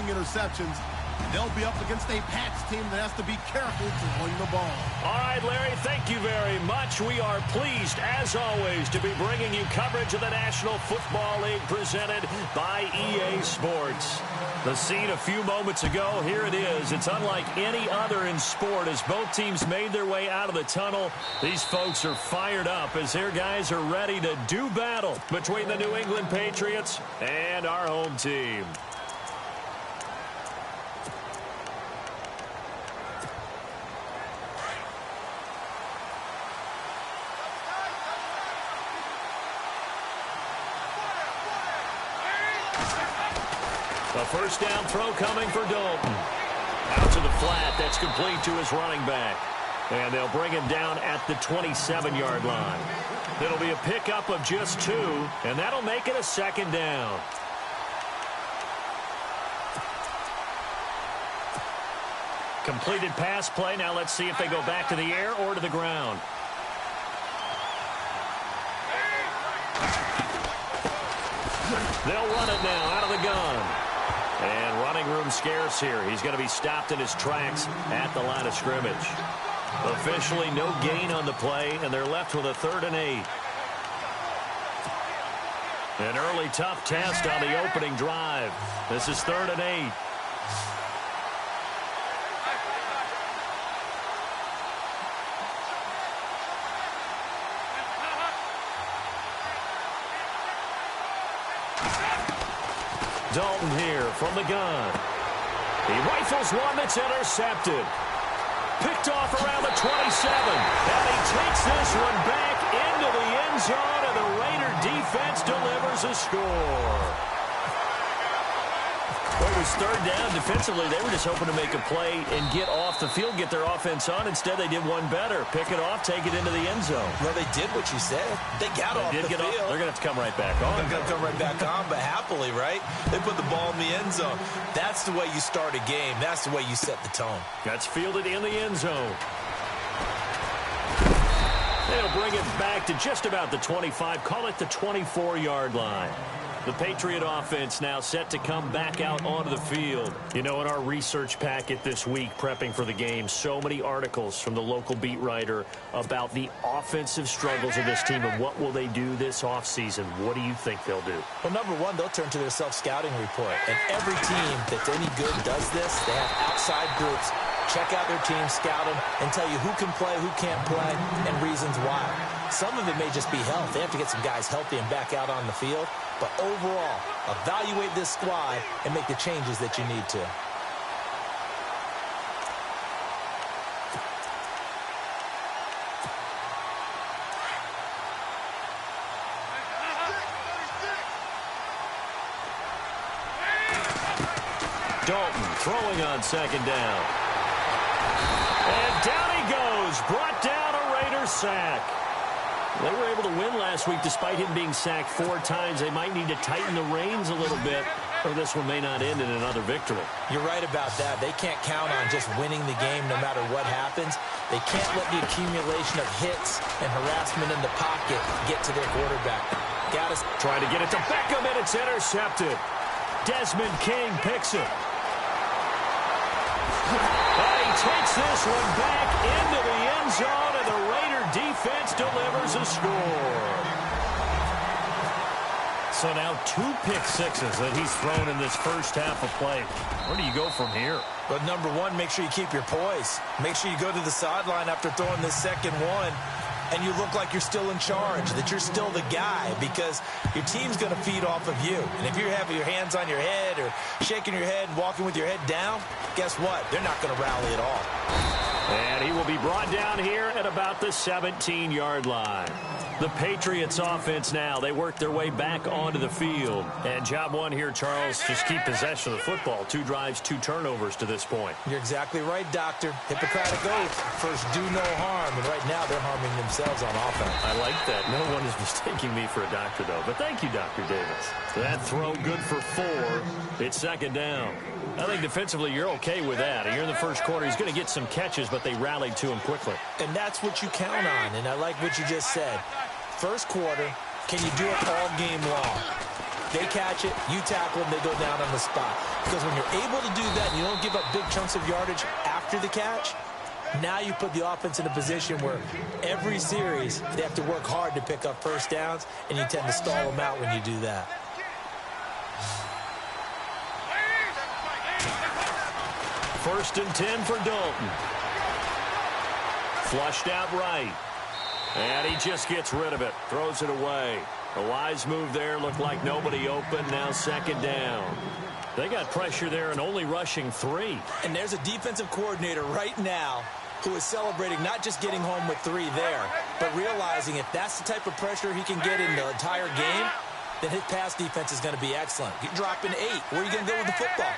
rushing interceptions. They'll be up against a Pats team that has to be careful to win the ball. All right, Larry, thank you very much. We are pleased, as always, to be bringing you coverage of the National Football League presented by EA Sports. The scene a few moments ago, here it is. It's unlike any other in sport as both teams made their way out of the tunnel. These folks are fired up as their guys are ready to do battle between the New England Patriots and our home team. A first down throw coming for Dalton. Out to the flat. That's complete to his running back. And they'll bring him down at the 27-yard line. It'll be a pickup of just 2, and that'll make it a second down. Completed pass play. Now let's see if they go back to the air or to the ground. They'll run it now out of the gun. And running room scarce here. He's going to be stopped in his tracks at the line of scrimmage. Officially no gain on the play, and they're left with a 3rd and 8. An early tough test on the opening drive. This is 3rd and 8. Dalton here from the gun. He rifles one that's intercepted. Picked off around the 27. And he takes this one back into the end zone, and the Raider defense delivers a score. Well, it was 3rd down. Defensively, they were just hoping to make a play and get off the field, get their offense on. Instead, they did one better. Pick it off, take it into the end zone. Well, they did what you said. They got off the field. They're going to have to come right back on. They're going to come right back on, but happily, right? They put the ball in the end zone. That's the way you start a game. That's the way you set the tone. That's fielded in the end zone. They'll bring it back to just about the 25. Call it the 24-yard line. The Patriot offense now set to come back out onto the field. You know, in our research packet this week, prepping for the game, so many articles from the local beat writer about the offensive struggles of this team and what will they do this offseason. What do you think they'll do? Well, number one, they'll turn to their self-scouting report. And every team that's any good does this. They have outside groups. Check out their team, scout them, and tell you who can play, who can't play, and reasons why. Some of it may just be health. They have to get some guys healthy and back out on the field. But overall, evaluate this squad and make the changes that you need to. Dalton throwing on 2nd down. And down he goes. Brought down a Raider sack. They were able to win last week despite him being sacked 4 times. They might need to tighten the reins a little bit, or this one may not end in another victory. You're right about that. They can't count on just winning the game no matter what happens. They can't let the accumulation of hits and harassment in the pocket get to their quarterback. Got to try to get it to Beckham, and it's intercepted. Desmond King picks it. And he takes this one back into the end zone, and the Raider defense delivers a score. So now 2 pick-sixes that he's thrown in this first half of play. Where do you go from here? But number one, make sure you keep your poise. Make sure you go to the sideline after throwing this second one, and you look like you're still in charge, that you're still the guy, because your team's going to feed off of you. And if you're having your hands on your head or shaking your head and walking with your head down, guess what? They're not going to rally at all. And he will be brought down here at about the 17-yard line. The Patriots offense now, they work their way back onto the field. And job one here, Charles, just keep possession of the football. 2 drives, 2 turnovers to this point. You're exactly right, Doctor. Hippocratic oath. First, do no harm. And right now, they're harming themselves on offense. I like that. No one is mistaking me for a doctor, though. But thank you, Dr. Davis. That throw good for 4. It's 2nd down. I think defensively you're okay with that. Here in the first quarter, he's going to get some catches, but they rallied to him quickly. And that's what you count on, and I like what you just said. First quarter, can you do it all game long? They catch it, you tackle them, they go down on the spot. Because when you're able to do that and you don't give up big chunks of yardage after the catch, now you put the offense in a position where every series they have to work hard to pick up first downs, and you tend to stall them out when you do that. First and 10 for Dalton. Flushed out right. And he just gets rid of it. Throws it away. A wise move there. Looked like nobody open. Now second down. They got pressure there and only rushing 3. And there's a defensive coordinator right now who is celebrating not just getting home with 3 there, but realizing if that's the type of pressure he can get in the entire game, then his pass defense is going to be excellent. You're dropping 8. Where are you going to go with the football?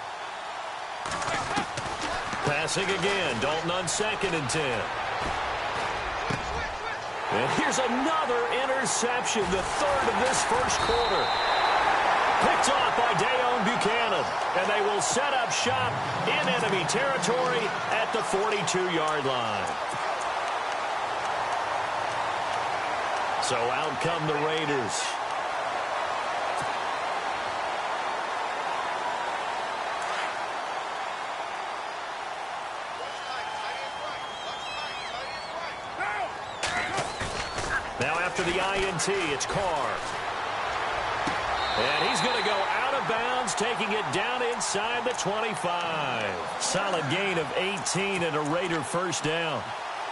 Passing again. Dalton on second and 10. And here's another interception, the third of this first quarter. Picked off by Dayon Buchanan. And they will set up shop in enemy territory at the 42-yard line. So out come the Raiders. Now after the INT, it's Carr. And he's going to go out of bounds, taking it down inside the 25. Solid gain of 18 and a Raider first down.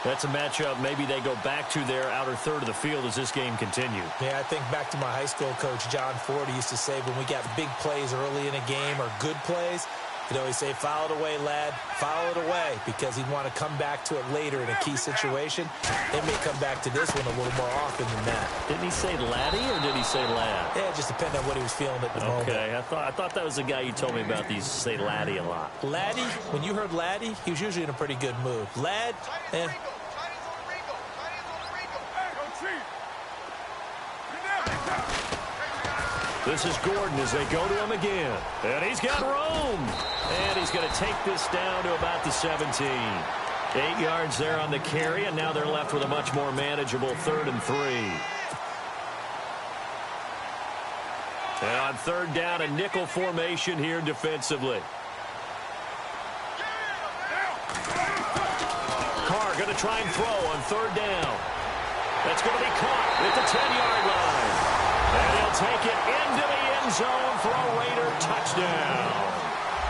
That's a matchup maybe they go back to their outer third of the field as this game continues. Yeah, I think back to my high school coach, John Ford, used to say when we got big plays early in a game or good plays, he'd always say, foul it away, lad, foul it away, because he'd want to come back to it later in a key situation. They may come back to this one a little more often than that. Didn't he say laddie or did he say lad? Yeah, it just depended on what he was feeling at the moment. Okay, I thought that was the guy you told me about. These say laddie a lot. Laddie, when you heard laddie, he was usually in a pretty good mood. Lad, This is Gordon as they go to him again. And he's got room. And he's going to take this down to about the 17. 8 yards there on the carry, and now they're left with a much more manageable 3rd and 3. And on 3rd down, a nickel formation here defensively. Carr going to try and throw on 3rd down. That's going to be caught at the 10-yard line. And he'll take it into the end zone for a Raider touchdown.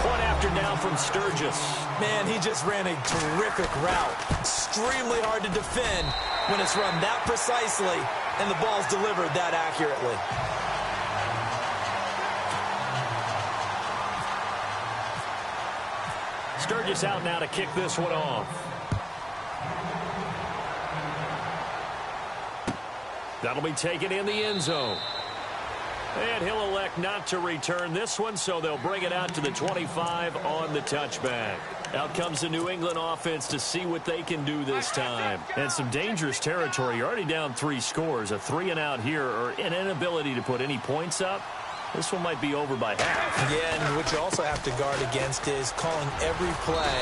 Point after down from Sturgis. Man, he just ran a terrific route. Extremely hard to defend when it's run that precisely and the ball's delivered that accurately. Sturgis out now to kick this one off. That'll be taken in the end zone. And he'll elect not to return this one, so they'll bring it out to the 25 on the touchback. Out comes the New England offense to see what they can do this time. And some dangerous territory. You're already down 3 scores. A 3-and-out here, or an inability to put any points up. This one might be over by half. Yeah, and what you also have to guard against is calling every play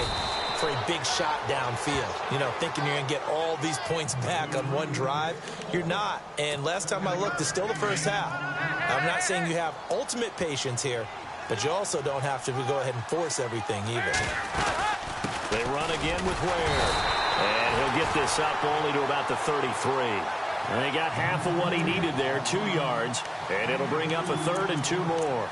for a big shot downfield. You know, thinking you're going to get all these points back on one drive. You're not. And last time I looked, it's still the first half. I'm not saying you have ultimate patience here, but you also don't have to go ahead and force everything either. They run again with Ware. And he'll get this up only to about the 33. And they got half of what he needed there, 2 yards. And it'll bring up a 3rd and 2 more.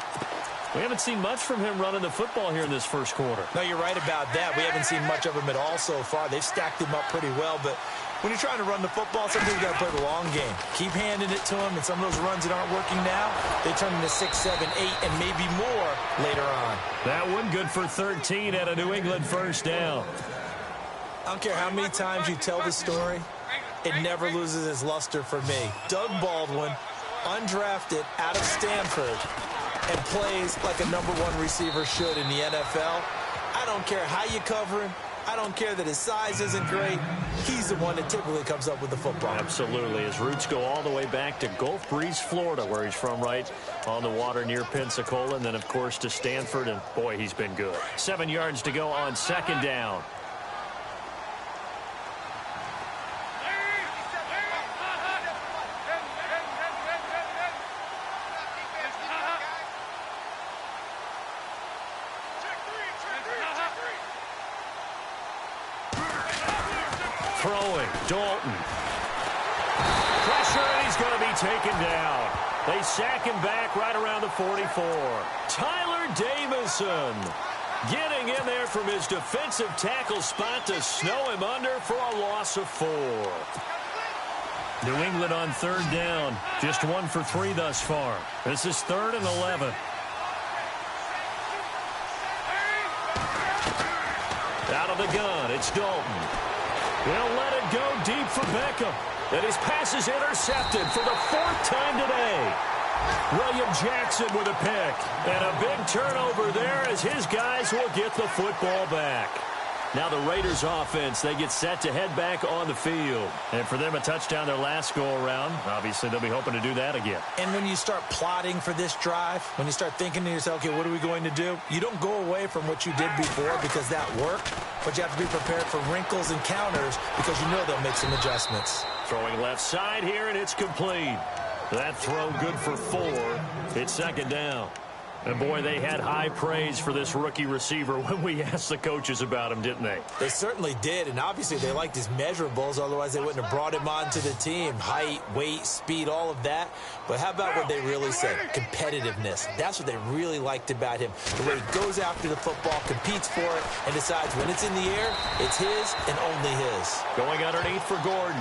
We haven't seen much from him running the football here in this first quarter. No, you're right about that. We haven't seen much of him at all so far. They've stacked him up pretty well, but when you're trying to run the football, sometimes you got to play the long game. Keep handing it to him, and some of those runs that aren't working now, they turn into 6, 7, 8, and maybe more later on. That one good for 13 at a New England first down. I don't care how many times you tell the story, it never loses its luster for me. Doug Baldwin, undrafted out of Stanford, and plays like a #1 receiver should in the NFL. I don't care how you cover him. I don't care that his size isn't great. He's the one that typically comes up with the football. Absolutely. His roots go all the way back to Gulf Breeze, Florida, where he's from, right on the water near Pensacola, and then, of course, to Stanford, and, boy, he's been good. 7 yards to go on 2nd down. Dalton. Pressure, and he's going to be taken down. They sack him back right around the 44. Tyler Davison getting in there from his defensive tackle spot to snow him under for a loss of 4. New England on third down. Just 1 for 3 thus far. This is 3rd and 11. Out of the gun, it's Dalton. He'll let it go deep for Beckham. And his pass is intercepted for the 4th time today. William Jackson with a pick. And a big turnover there as his guys will get the football back. Now the Raiders offense, they get set to head back on the field. And for them, a touchdown their last go-around. Obviously, they'll be hoping to do that again. And when you start plotting for this drive, when you start thinking to yourself, okay, what are we going to do? You don't go away from what you did before because that worked. But you have to be prepared for wrinkles and counters because you know they'll make some adjustments. Throwing left side here, and it's complete. That throw good for 4. It's 2nd down. And, boy, they had high praise for this rookie receiver when we asked the coaches about him, didn't they? They certainly did, and obviously they liked his measurables. Otherwise, they wouldn't have brought him onto the team. Height, weight, speed, all of that. But how about what they really said? Competitiveness. That's what they really liked about him. The way he goes after the football, competes for it, and decides when it's in the air, it's his and only his. Going underneath for Gordon.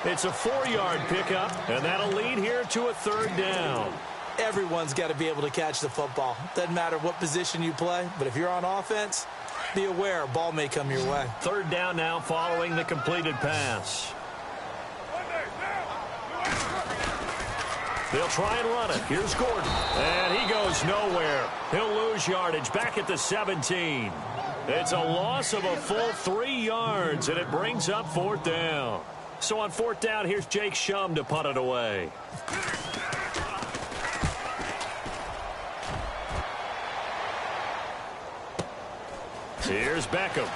It's a 4-yard pickup, and that'll lead here to a 3rd down. Everyone's got to be able to catch the football. Doesn't matter what position you play, but if you're on offense, be aware a ball may come your way. 3rd down now following the completed pass. They'll try and run it. Here's Gordon. And he goes nowhere. He'll lose yardage back at the 17. It's a loss of a full 3 yards, and it brings up 4th down. So on 4th down, here's Jake Shum to punt it away. Here's Beckham.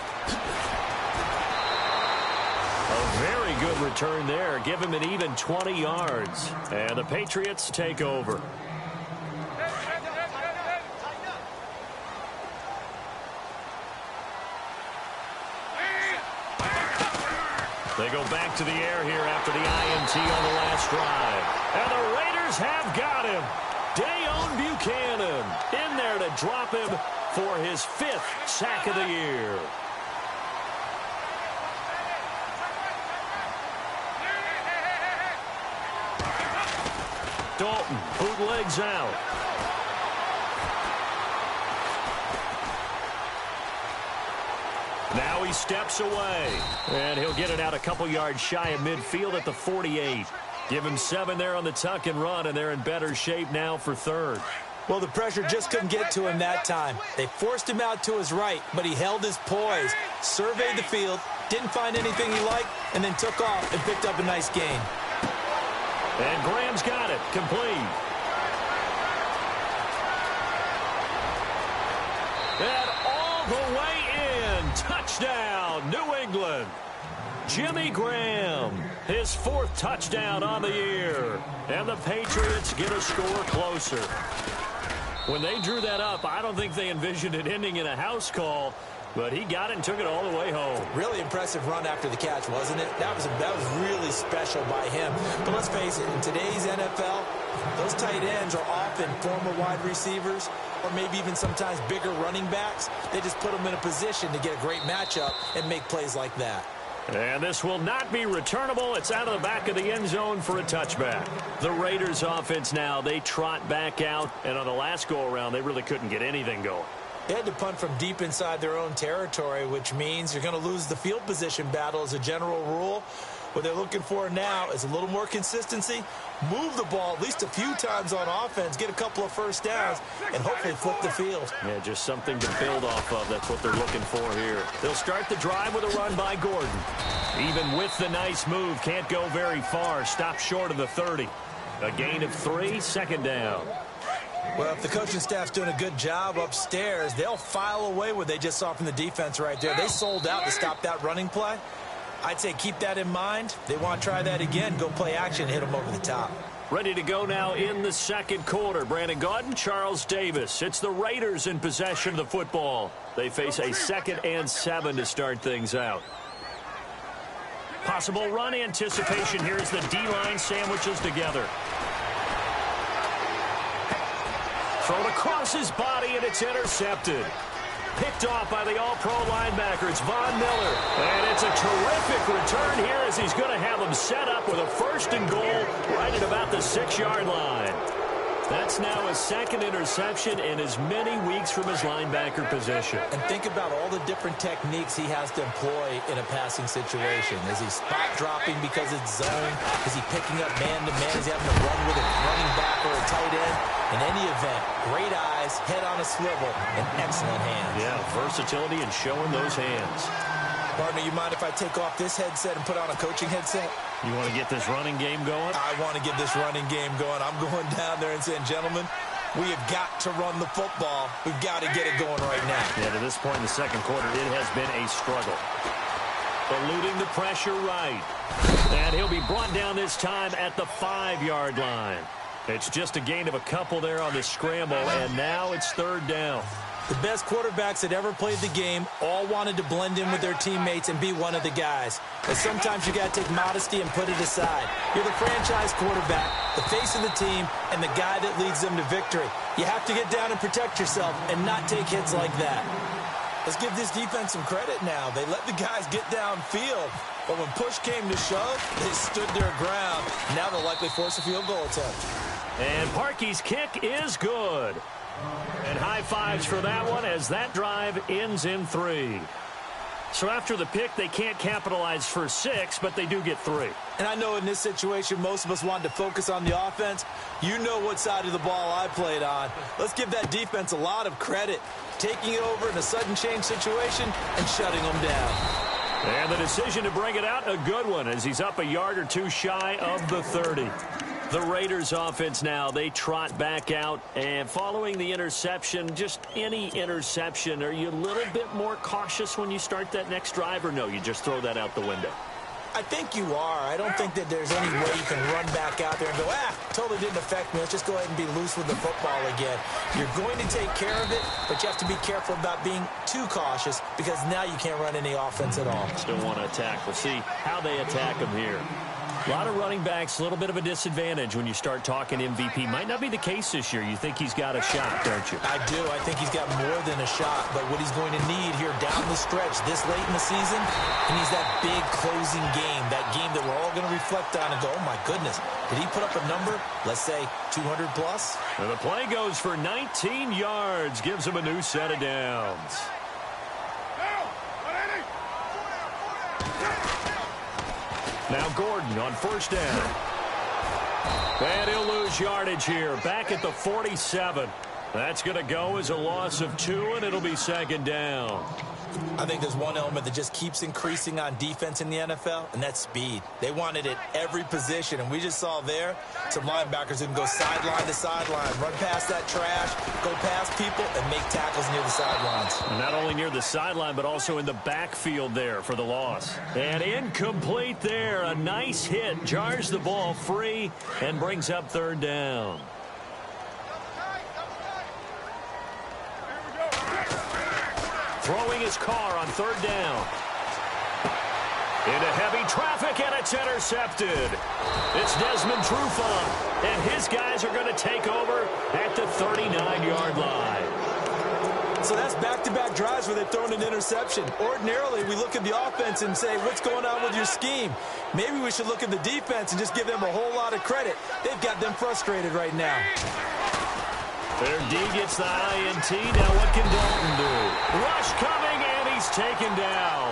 A very good return there. Give him an even 20 yards. And the Patriots take over. They go back to the air here after the INT on the last drive. And the Raiders have got him. Dayon Buchanan in there to drop him for his 5th sack of the year. Dalton bootlegs out. Now he steps away. And he'll get it out a couple yards shy of midfield at the 48. Give him 7 there on the tuck and run, and they're in better shape now for 3rd. Well, the pressure just couldn't get to him that time. They forced him out to his right, but he held his poise, surveyed the field, didn't find anything he liked, and then took off and picked up a nice gain. And Graham's got it, complete. And all the way in, touchdown, New England. Jimmy Graham, his 4th touchdown on the year. And the Patriots get a score closer. When they drew that up, I don't think they envisioned it ending in a house call, but he got it and took it all the way home. Really impressive run after the catch, wasn't it? That was really special by him. But let's face it, in today's NFL, those tight ends are often former wide receivers or maybe even sometimes bigger running backs. They just put them in a position to get a great matchup and make plays like that. And this will not be returnable. It's out of the back of the end zone for a touchback. The Raiders offense now, they trot back out. And on the last go-around, they really couldn't get anything going. They had to punt from deep inside their own territory, which means you're going to lose the field position battle as a general rule. What they're looking for now is a little more consistency, move the ball at least a few times on offense, get a couple of first downs, and hopefully flip the field. Yeah, just something to build off of. That's what they're looking for here. They'll start the drive with a run by Gordon. Even with the nice move, can't go very far. Stop short of the 30. A gain of 3, 2nd down. Well, if the coaching staff's doing a good job upstairs, they'll file away what they just saw from the defense right there. They sold out to stop that running play. I'd say keep that in mind. They want to try that again. Go play action, hit them over the top. Ready to go now in the 2nd quarter. Brandon Gaudin, Charles Davis. It's the Raiders in possession of the football. They face a 2nd and 7 to start things out. Possible run anticipation here as the D-line sandwiches together. Thrown across his body, and it's intercepted. Picked off by the all-pro linebacker. It's Von Miller. And it's a terrific return here as he's going to have him set up with a 1st and goal right at about the 6-yard line. That's now his 2nd interception in as many weeks from his linebacker position. And think about all the different techniques he has to employ in a passing situation. Is he spot dropping because it's zone? Is he picking up man-to-man? Is he having to run with a running back or a tight end? In any event, great eyes, head on a swivel, and excellent hands. Yeah, versatility and showing those hands. Partner, you mind if I take off this headset and put on a coaching headset? You want to get this running game going? I want to get this running game going. I'm going down there and saying, gentlemen, we have got to run the football. We've got to get it going right now. Yeah, to this point in the 2nd quarter, it has been a struggle. Eluding the pressure right. And he'll be brought down this time at the 5-yard line. It's just a gain of a couple there on the scramble, and now it's 3rd down. The best quarterbacks that ever played the game all wanted to blend in with their teammates and be one of the guys. But sometimes you got to take modesty and put it aside. You're the franchise quarterback, the face of the team, and the guy that leads them to victory. You have to get down and protect yourself and not take hits like that. Let's give this defense some credit now. They let the guys get downfield. But when push came to shove, they stood their ground. Now they'll likely force a field goal attempt. And Parkey's kick is good. And high fives for that one as that drive ends in 3. So after the pick, they can't capitalize for 6, but they do get 3. And I know in this situation, most of us wanted to focus on the offense. You know what side of the ball I played on. Let's give that defense a lot of credit. Taking it over in a sudden change situation and shutting them down. And the decision to bring it out, a good one, as he's up a yard or two shy of the 30. The Raiders offense now, they trot back out, and following the interception, just any interception, are you a little bit more cautious when you start that next drive, or no, you just throw that out the window? I think you are. I don't think that there's any way you can run back out there and go, totally didn't affect me. Let's just go ahead and be loose with the football again. You're going to take care of it, but you have to be careful about being too cautious because now you can't run any offense at all. Still want to attack. We'll see how they attack them here. A lot of running backs, a little bit of a disadvantage when you start talking MVP. Might not be the case this year. You think he's got a shot, don't you? I do. I think he's got more than a shot. But what he's going to need here down the stretch this late in the season, he needs that big closing game, that game that we're all going to reflect on and go, oh, my goodness, did he put up a number, let's say 200 plus? And the play goes for 19 yards, gives him a new set of downs. Now Gordon on 1st down. And he'll lose yardage here. Back at the 47. That's going to go as a loss of 2, and it'll be 2nd down. I think there's one element that just keeps increasing on defense in the NFL, and that's speed. They want it at every position, and we just saw there some linebackers who can go sideline to sideline, run past that trash, go past people, and make tackles near the sidelines. And not only near the sideline, but also in the backfield there for the loss. And incomplete there. A nice hit. Jars the ball free and brings up 3rd down. Throwing his car on 3rd down. Into heavy traffic, and it's intercepted. It's Desmond Trufant, and his guys are going to take over at the 39-yard line. So that's back-to-back drives where they've thrown an interception. Ordinarily, we look at the offense and say, what's going on with your scheme? Maybe we should look at the defense and just give them a whole lot of credit. They've got them frustrated right now. Their D gets the INT. Now what can Dalton do? Rush coming, and he's taken down.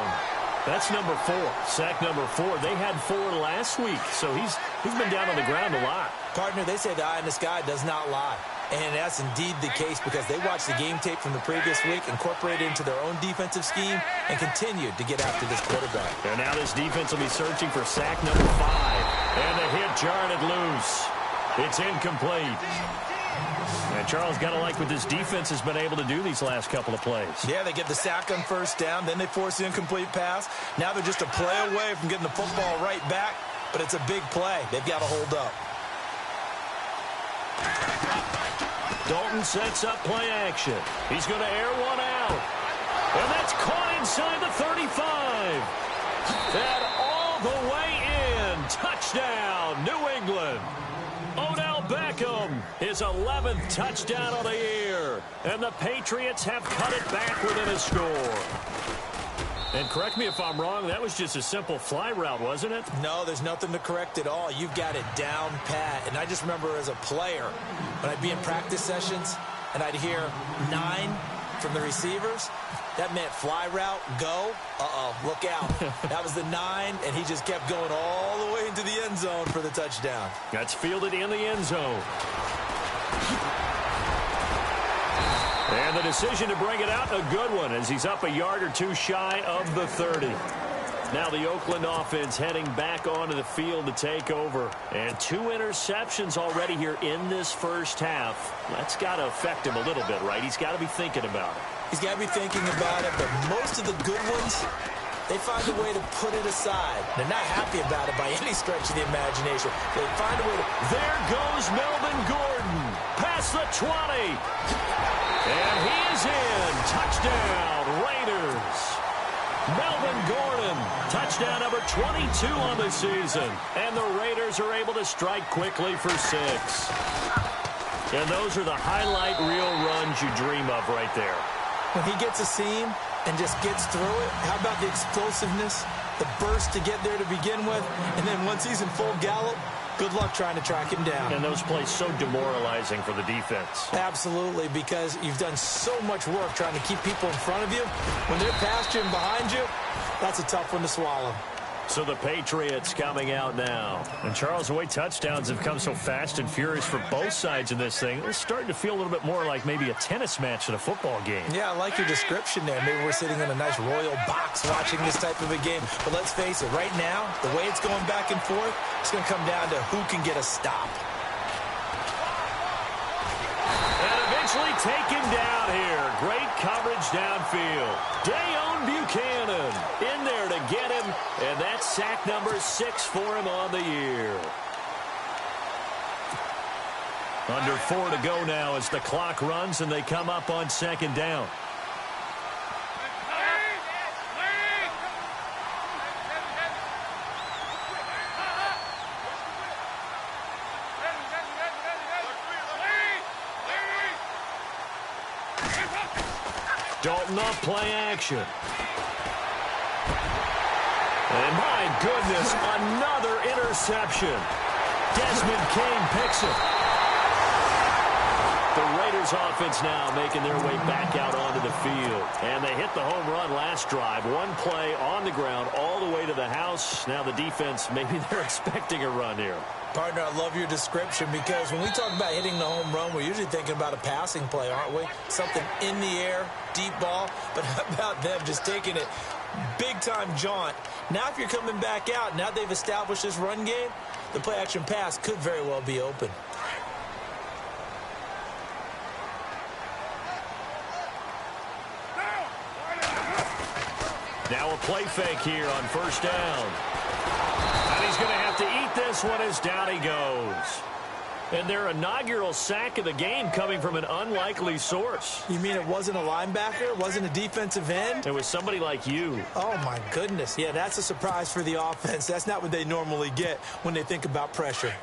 That's number 4. Sack number 4. They had 4 last week, so he's been down on the ground a lot. Partner, they say the eye in the sky does not lie. And that's indeed the case because they watched the game tape from the previous week, incorporated it into their own defensive scheme, and continued to get after this quarterback. And now this defense will be searching for sack number 5. And the hit jarred it loose. It's incomplete. And Charles, got to like what this defense has been able to do these last couple of plays. Yeah, they get the sack on 1st down, then they force the incomplete pass. Now they're just a play away from getting the football right back, but it's a big play. They've got to hold up. Dalton sets up play action. He's going to air one out. And that's caught inside the 35. And all the way in. Touchdown, New England. Odell Beckham, his 11th touchdown of the year. And the Patriots have cut it back within a score. And correct me if I'm wrong, that was just a simple fly route, wasn't it? No, there's nothing to correct at all. You've got it down pat. And I just remember as a player, when I'd be in practice sessions and I'd hear 9 from the receivers, that meant fly route, go, look out. That was the 9, and he just kept going all the way into the end zone for the touchdown. That's fielded in the end zone. And the decision to bring it out, a good one, as he's up a yard or two shy of the 30. Now the Oakland offense heading back onto the field to take over. And 2 interceptions already here in this first half. That's got to affect him a little bit, right? He's got to be thinking about it. He's got to be thinking about it, but most of the good ones, they find a way to put it aside. They're not happy about it by any stretch of the imagination. They find a way to... There goes Melvin Gordon. Past the 20. And he is in. Touchdown, Raiders. Melvin Gordon, touchdown number 22 on the season. And the Raiders are able to strike quickly for 6. And those are the highlight reel runs you dream of right there. When he gets a seam and just gets through it, how about the explosiveness, the burst to get there to begin with, and then once he's in full gallop, good luck trying to track him down. And those plays so demoralizing for the defense. Absolutely, because you've done so much work trying to keep people in front of you. When they're past you and behind you, that's a tough one to swallow. So the Patriots coming out now. And Charles, the way touchdowns have come so fast and furious for both sides in this thing, it's starting to feel a little bit more like maybe a tennis match in a football game. Yeah, I like your description there. Maybe we're sitting in a nice royal box watching this type of a game. But let's face it, right now, the way it's going back and forth, it's going to come down to who can get a stop. And eventually taken down here. Great coverage downfield. Dayon Buchanan in there to get him. And that's sack number 6 for him on the year. Under 4 to go now as the clock runs and they come up on 2nd down. Dalton off play action. And my goodness, another interception. Desmond Kane picks it. The Raiders offense now making their way back out onto the field. And they hit the home run last drive. 1 play on the ground all the way to the house. Now the defense, maybe they're expecting a run here. Partner, I love your description because when we talk about hitting the home run, we're usually thinking about a passing play, aren't we? Something in the air, deep ball. But how about them just taking it big-time jaunt? Now if you're coming back out, now they've established this run game, the play-action pass could very well be open. Now a play fake here on 1st down. And he's going to have to eat this one as down he goes. And their inaugural sack of the game coming from an unlikely source. You mean it wasn't a linebacker? It wasn't a defensive end? It was somebody like you. Oh, my goodness. Yeah, that's a surprise for the offense. That's not what they normally get when they think about pressure.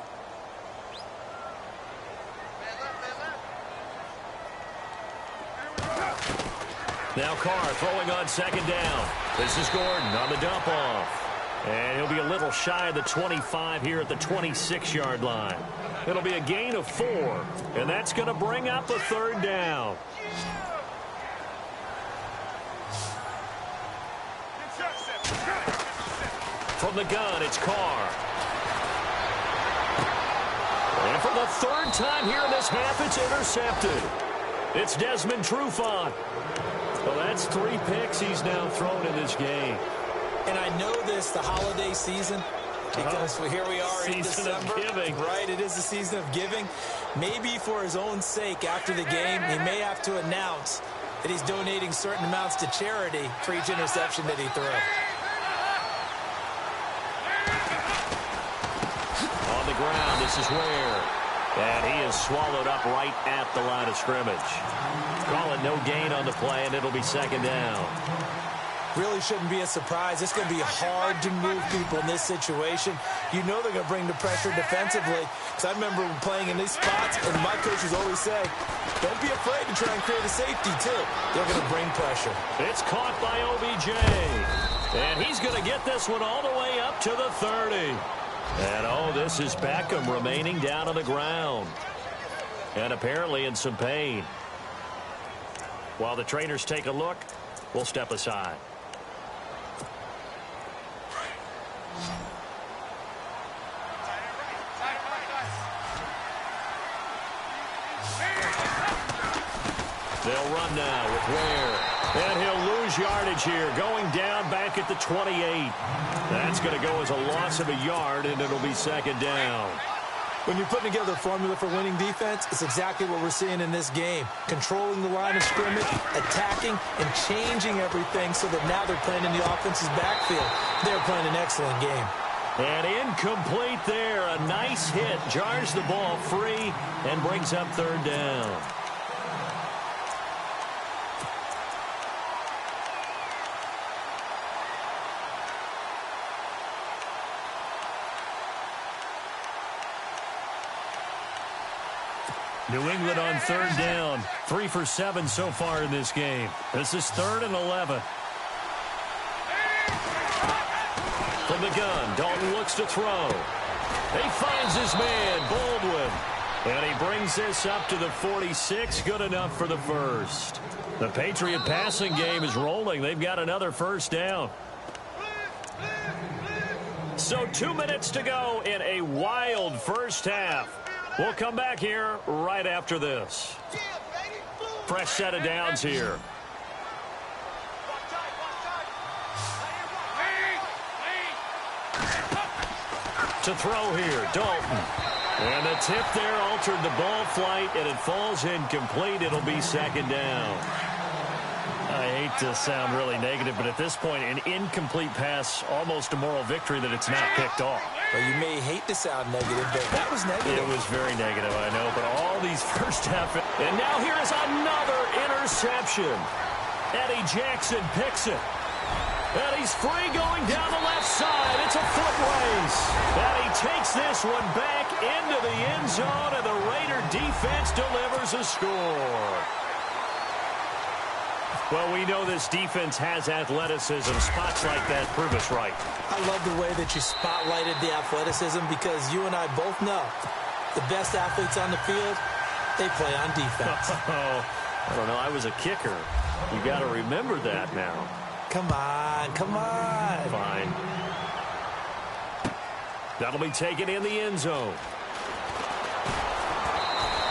Now Carr throwing on 2nd down. This is Gordon on the dump off. And he'll be a little shy of the 25 here at the 26-yard line. It'll be a gain of 4. And that's going to bring up a 3rd down. From the gun, it's Carr. And for the 3rd time here in this half, it's intercepted. It's Desmond Trufant. Well, that's 3 picks he's now thrown in this game. And I know this, the holiday season, because here we are in December. Season of giving. Right, it is the season of giving. Maybe for his own sake after the game, he may have to announce that he's donating certain amounts to charity for each interception that he threw. On the ground, this is Ware. And he is swallowed up right at the line of scrimmage. Call it no gain on the play, and it'll be 2nd down. Really shouldn't be a surprise. It's going to be hard to move people in this situation. You know they're going to bring the pressure defensively. Because I remember playing in these spots, and my coaches always say, don't be afraid to try and create a safety, too. They're going to bring pressure. It's caught by OBJ. And he's going to get this one all the way up to the 30. And, oh, this is Beckham remaining down on the ground. And apparently in some pain. While the trainers take a look, we'll step aside. They'll run now with Ware. And he'll lose yardage here, going down back at the 28. That's going to go as a loss of a yard, and it'll be second down. When you're putting together a formula for winning defense, it's exactly what we're seeing in this game. Controlling the line of scrimmage, attacking, and changing everything so that now they're playing in the offense's backfield. They're playing an excellent game. And incomplete there. A nice hit. Jars the ball free and brings up third down. New England on third down. 3 for 7 so far in this game. This is 3rd and 11. From the gun, Dalton looks to throw. He finds his man, Baldwin. And he brings this up to the 46. Good enough for the first. The Patriot passing game is rolling. They've got another first down. So 2 minutes to go in a wild first half. We'll come back here right after this. Fresh set of downs here. To throw here, Dalton. And the tip there altered the ball flight, and it falls incomplete. It'll be second down. I hate to sound really negative, but at this point, an incomplete pass, almost a moral victory that it's not picked off. Well, you may hate to sound negative, but that was negative. It was very negative, I know, but all these first half. And now here is another interception. Eddie Jackson picks it. And he's free going down the left side. It's a foot race. And he takes this one back into the end zone, and the Raider defense delivers a score. Well, we know this defense has athleticism. Spots like that prove us right. I love the way that you spotlighted the athleticism because you and I both know the best athletes on the field, they play on defense. I don't know. I was a kicker. You got to remember that now. Come on, come on. Fine. That'll be taken in the end zone.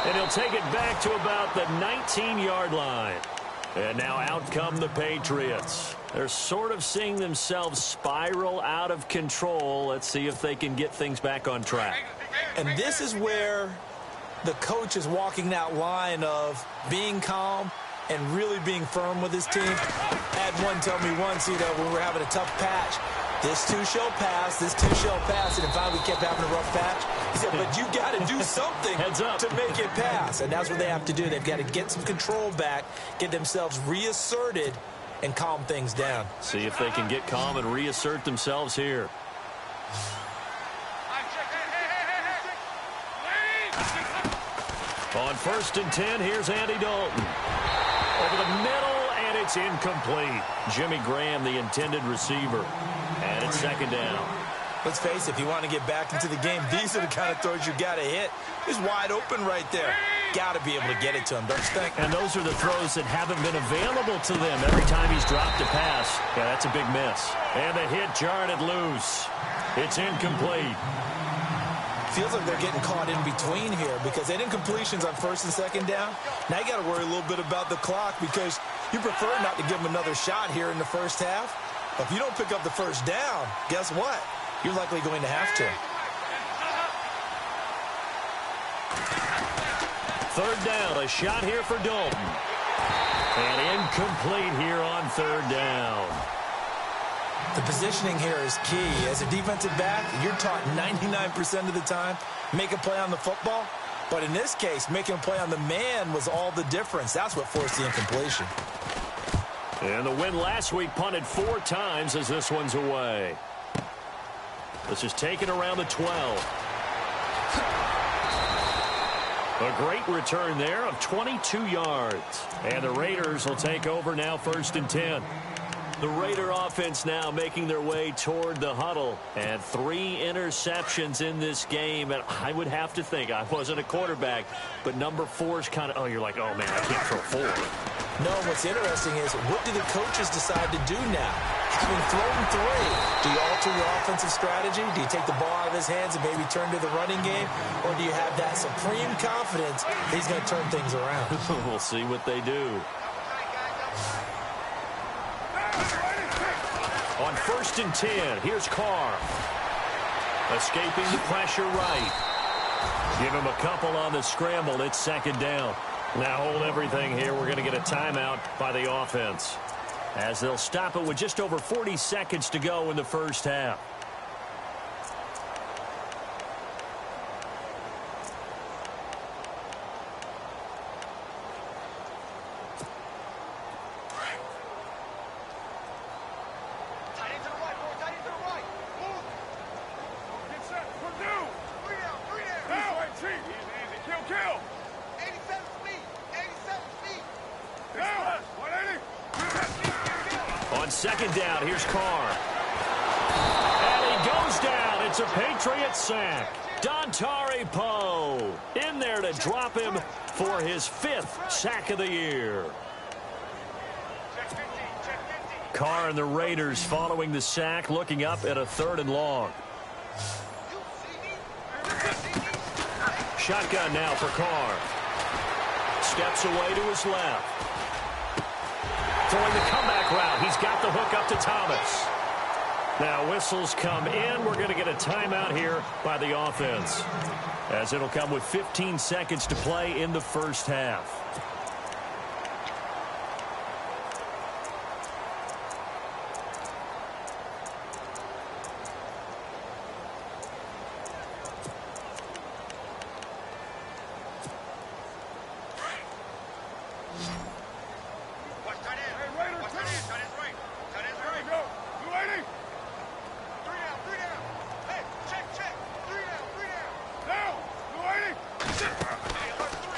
And he'll take it back to about the 19-yard line. And now out come the Patriots. They're sort of seeing themselves spiral out of control. Let's see if they can get things back on track. And this is where the coach is walking that line of being calm and really being firm with his team. I had one tell me once, you know, when we were having a tough patch, this too shall pass, this too shall pass, and finally we kept having a rough patch. He said, but you got to do something to make it pass. And that's what they have to do. They've got to get some control back, get themselves reasserted, and calm things down. See if they can get calm and reassert themselves here. On 1st and 10, here's Andy Dalton. Over the middle, and it's incomplete. Jimmy Graham, the intended receiver. And it's second down. Let's face it, if you want to get back into the game, these are the kind of throws you got to hit. He's wide open right there. Got to be able to get it to him, don't you think? And those are the throws that haven't been available to them every time he's dropped a pass. Yeah, that's a big miss. And the hit jarred it loose. It's incomplete. Feels like they're getting caught in between here because they didn't completions on 1st and 2nd down. Now you got to worry a little bit about the clock because you prefer not to give them another shot here in the first half. But if you don't pick up the first down, guess what? You're likely going to have to. 3rd down, a shot here for Dalton. And incomplete here on 3rd down. The positioning here is key. As a defensive back, you're taught 99% of the time, make a play on the football. But in this case, making a play on the man was all the difference. That's what forced the incompletion. And the win last week punted 4 times as this one's away. This is taken around the 12. A great return there of 22 yards. And the Raiders will take over now, 1st and 10. The Raider offense now making their way toward the huddle. And 3 interceptions in this game. And I would have to think, I wasn't a quarterback, but number 4 is kind of, oh, you're like, oh, man, I can't throw 4. No, what's interesting is, what do the coaches decide to do now? Having thrown 3, do you alter your offensive strategy? Do you take the ball out of his hands and maybe turn to the running game? Or do you have that supreme confidence that he's going to turn things around? We'll see what they do. On 1st and 10, here's Carr. Escaping the pressure right. Give him a couple on the scramble. It's 2nd down. Now hold everything here. We're going to get a timeout by the offense, as they'll stop it with just over 40 seconds to go in the first half. On 2nd down, here's Carr. And he goes down. It's a Patriot sack. Dontari Poe in there to drop him for his 5th sack of the year. Carr and the Raiders following the sack, looking up at a 3rd and long. Shotgun now for Carr. Steps away to his left. Throwing the comeback route. He's got the hook up to Thomas. Now whistles come in. We're going to get a timeout here by the offense, as it'll come with 15 seconds to play in the first half.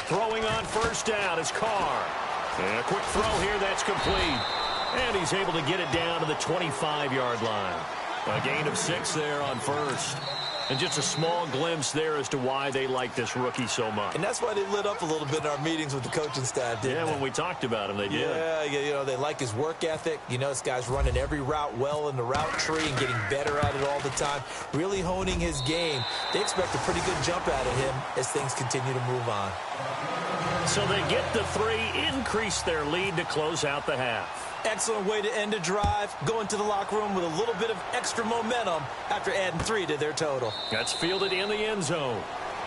Throwing on 1st down is Carr. And a quick throw here, that's complete. And he's able to get it down to the 25-yard line. A gain of 6 there on 1st. And just a small glimpse there as to why they like this rookie so much. And that's why they lit up a little bit in our meetings with the coaching staff, didn't they? When we talked about him, they did. Yeah, you know, they like his work ethic. You know, this guy's running every route well in the route tree and getting better at it all the time, really honing his game. They expect a pretty good jump out of him as things continue to move on. So they get the 3, increase their lead to close out the half. Excellent way to end a drive, go into the locker room with a little bit of extra momentum after adding 3 to their total. That's fielded in the end zone.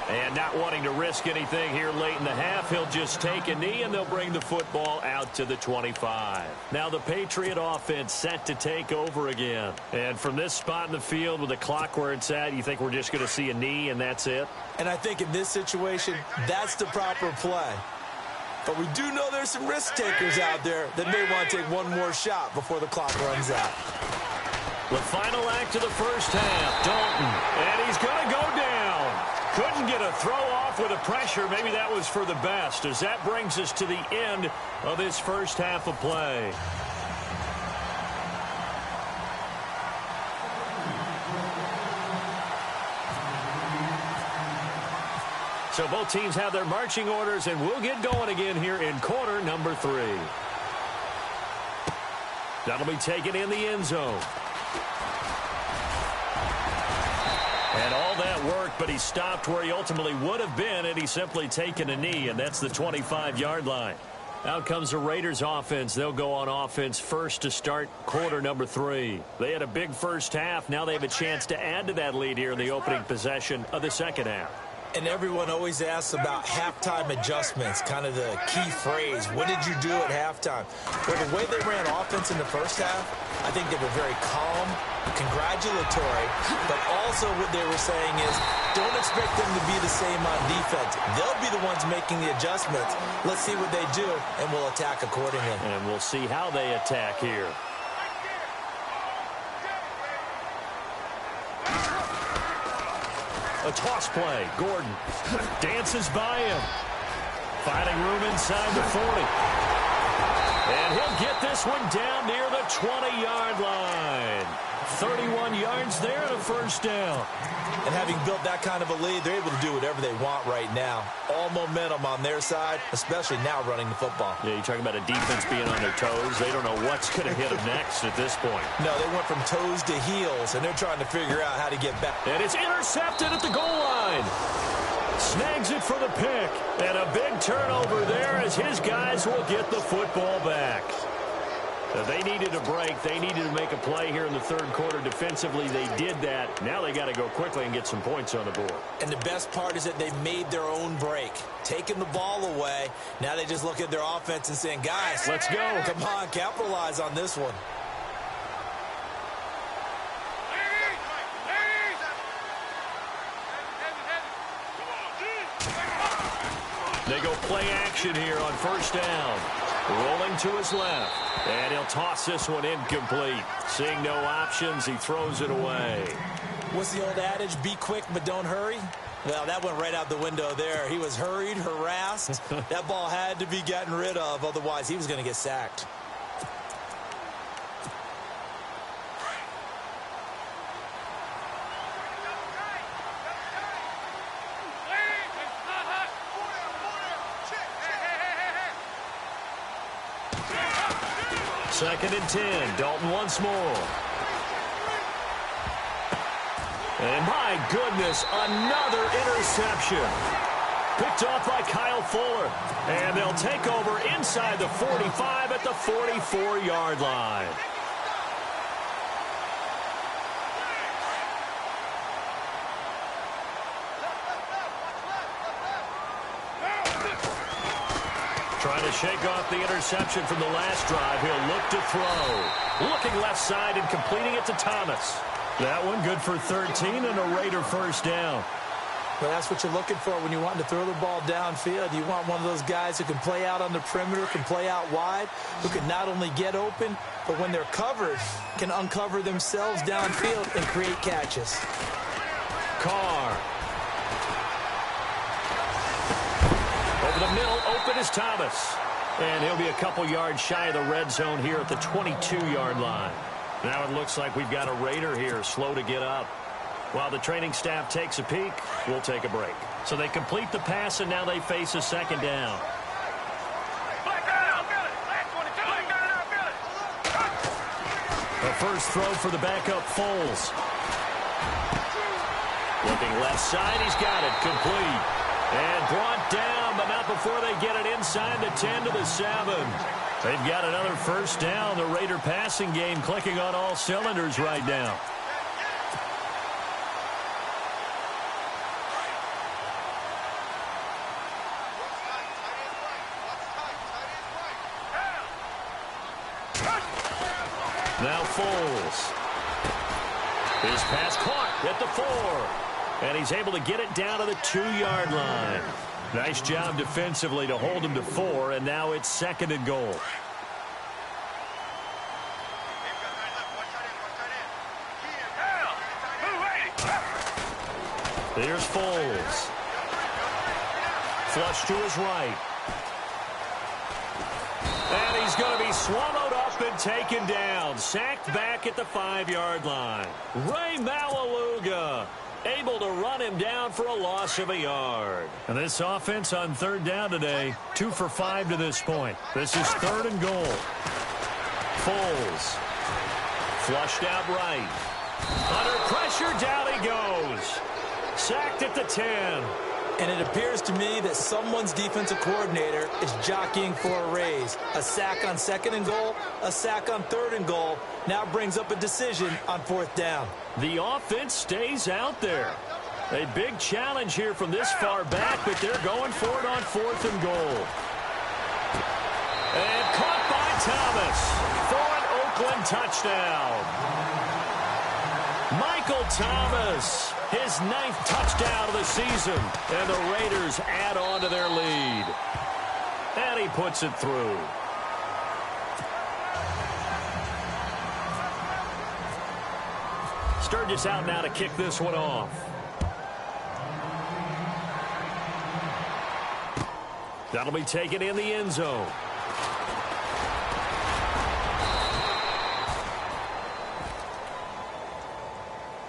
And not wanting to risk anything here late in the half, he'll just take a knee, and they'll bring the football out to the 25. Now the Patriot offense set to take over again. And from this spot in the field with the clock where it's at, you think we're just going to see a knee and that's it? And I think in this situation, that's the proper play. But we do know there's some risk takers out there that may want to take one more shot before the clock runs out. The final act of the first half, Dalton, and he's going to go down. Couldn't get a throw off with the pressure. Maybe that was for the best, as that brings us to the end of this first half of play. So both teams have their marching orders, and we'll get going again here in quarter number 3. That'll be taken in the end zone. And all that worked, but he stopped where he ultimately would have been had he simply taken a knee, and that's the 25-yard line. Out comes the Raiders offense. They'll go on offense first to start quarter number 3. They had a big first half. Now they have a chance to add to that lead here in the opening possession of the second half. And everyone always asks about halftime adjustments, kind of the key phrase. What did you do at halftime? Well, the way they ran offense in the first half, I think they were very calm, congratulatory, but also what they were saying is don't expect them to be the same on defense. They'll be the ones making the adjustments. Let's see what they do, and we'll attack accordingly. And we'll see how they attack here. A toss play. Gordon dances by him. Finding room inside the 40. And he'll get this one down near the 20-yard line. 31 yards there and a first down. And having built that kind of a lead, they're able to do whatever they want right now. All momentum on their side, especially now running the football. Yeah, you're talking about a defense being on their toes. They don't know what's going to hit them next at this point. No, they went from toes to heels, and they're trying to figure out how to get back. And it's intercepted at the goal line. Snags it for the pick. And a big turnover there as his guys will get the football back. They needed a break. They needed to make a play here in the third quarter defensively. They did that. Now they got to go quickly and get some points on the board. And the best part is that they made their own break, taking the ball away. Now they just look at their offense and saying, guys, let's go. Come on, capitalize on this one. They go play action here on first down. Rolling to his left. And he'll toss this one incomplete. Seeing no options, he throws it away. What's the old adage? Be quick, but don't hurry? Well, that went right out the window there. He was hurried, harassed. That ball had to be gotten rid of. Otherwise, he was going to get sacked. Second and 10. Dalton once more. And my goodness, another interception. Picked off by Kyle Fuller. And they'll take over inside the 45 at the 44-yard line. Trying to shake off the interception from the last drive. He'll look to throw. Looking left side and completing it to Thomas. That one good for 13 and a Raider first down. Well, that's what you're looking for when you want to throw the ball downfield. You want one of those guys who can play out on the perimeter, can play out wide, who can not only get open, but when they're covered, can uncover themselves downfield and create catches. Carr. Over the middle, open is Thomas. And he'll be a couple yards shy of the red zone here at the 22-yard line. Now it looks like we've got a Raider here, slow to get up. While the training staff takes a peek, we'll take a break. So they complete the pass, and now they face a second down. The first throw for the backup, Foles. Looking left side, he's got it, complete. And brought down, but not before they get it inside the 10 to the 7. They've got another first down. The Raider passing game clicking on all cylinders right now. Now Foles. His pass caught at the 4. And he's able to get it down to the 2-yard line. Nice job defensively to hold him to 4, and now it's second and goal. Here's Foles. Flush to his right. And he's going to be swallowed up and taken down. Sacked back at the 5-yard line. Ray Malaluga able to run him down for a loss of a yard. And this offense on third down today, 2 for 5 to this point. This is third and goal. Foles. Flushed out right. Under pressure, down he goes. Sacked at the 10. And it appears to me that someone's defensive coordinator is jockeying for a raise. A sack on second and goal, a sack on third and goal. Now brings up a decision on fourth down. The offense stays out there. A big challenge here from this far back, but they're going for it on 4th and goal. And caught by Thomas for an Oakland touchdown. Michael Thomas, his 9th touchdown of the season, and the Raiders add on to their lead. And he puts it through. Sturgis out now to kick this one off. That'll be taken in the end zone.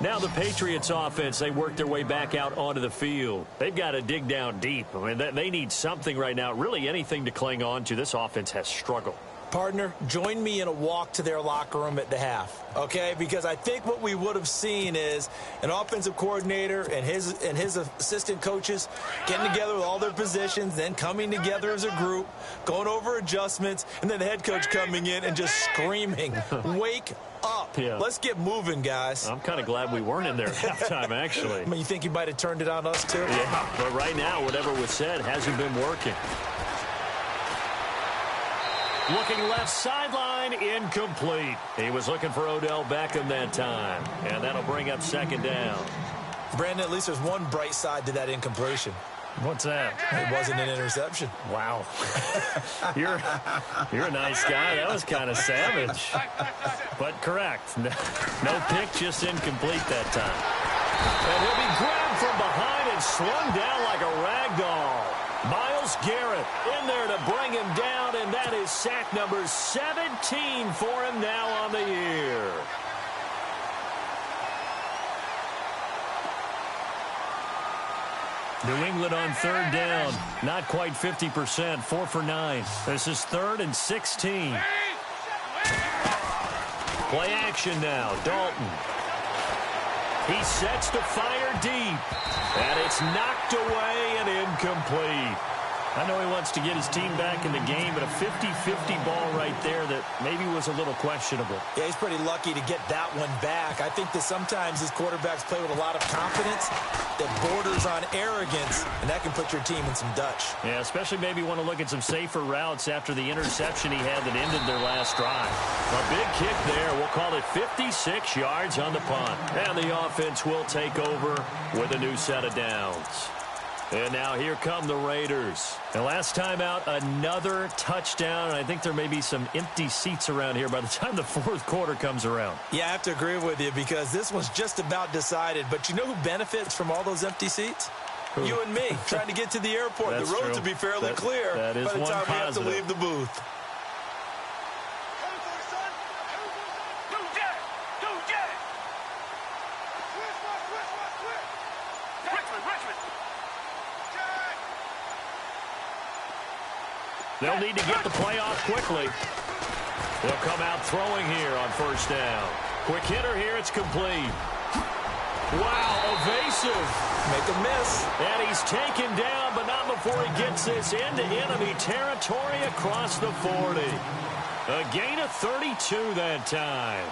Now the Patriots offense, they work their way back out onto the field. They've got to dig down deep. I mean, they need something right now, really anything to cling on to. This offense has struggled. Partner, join me in a walk to their locker room at the half, okay? Because I think what we would have seen is an offensive coordinator and his assistant coaches getting together with all their positions, then coming together as a group, going over adjustments, and then the head coach coming in and just screaming, wake up. Yeah. Let's get moving, guys. I'm kind of glad we weren't in there at halftime, actually. I mean, you think you might have turned it on us, too? Yeah, but right now, whatever was said hasn't been working. Looking left sideline, incomplete. He was looking for Odell Beckham that time, and that'll bring up 2nd down. Brandon, at least there's one bright side to that incompletion. What's that? It wasn't an interception. Wow. You're a nice guy. That was kind of savage. But correct. No pick, just incomplete that time. And he'll be grabbed from behind and slung down like a rag doll. Myles Garrett in there to bring him down, and that is sack number 17 for him now on the year. New England on 3rd down. Not quite 50%. 4 for 9. This is 3rd and 16. Play action now. Dalton. He sets to fire deep. And it's knocked away and incomplete. I know he wants to get his team back in the game, but a 50-50 ball right there that maybe was a little questionable. Yeah, he's pretty lucky to get that one back. I think that sometimes these quarterbacks play with a lot of confidence that borders on arrogance, and that can put your team in some Dutch. Yeah, especially maybe want to look at some safer routes after the interception he had that ended their last drive. A big kick there. We'll call it 56 yards on the punt. And the offense will take over with a new set of downs. And now here come the Raiders. And last time out, another touchdown. I think there may be some empty seats around here by the time the 4th quarter comes around. Yeah, I have to agree with you because this one's just about decided. But you know who benefits from all those empty seats? Who? You and me, trying to get to the airport. The roads will be fairly clear by the time we have to leave the booth. They'll need to get the play off quickly. They'll come out throwing here on 1st down. Quick hitter here, it's complete. Wow, evasive. Make a miss. And he's taken down, but not before he gets this into enemy territory across the 40. A gain of 32 that time.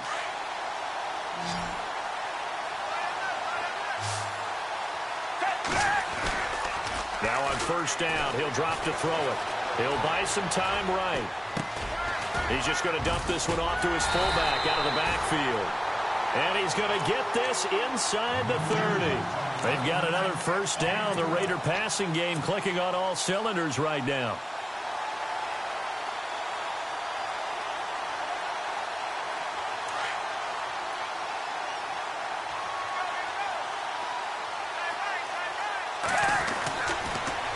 Now on 1st down, he'll drop to throw it. He'll buy some time right. He's just going to dump this one off to his fullback out of the backfield. And he's going to get this inside the 30. They've got another 1st down. The Raider passing game clicking on all cylinders right now.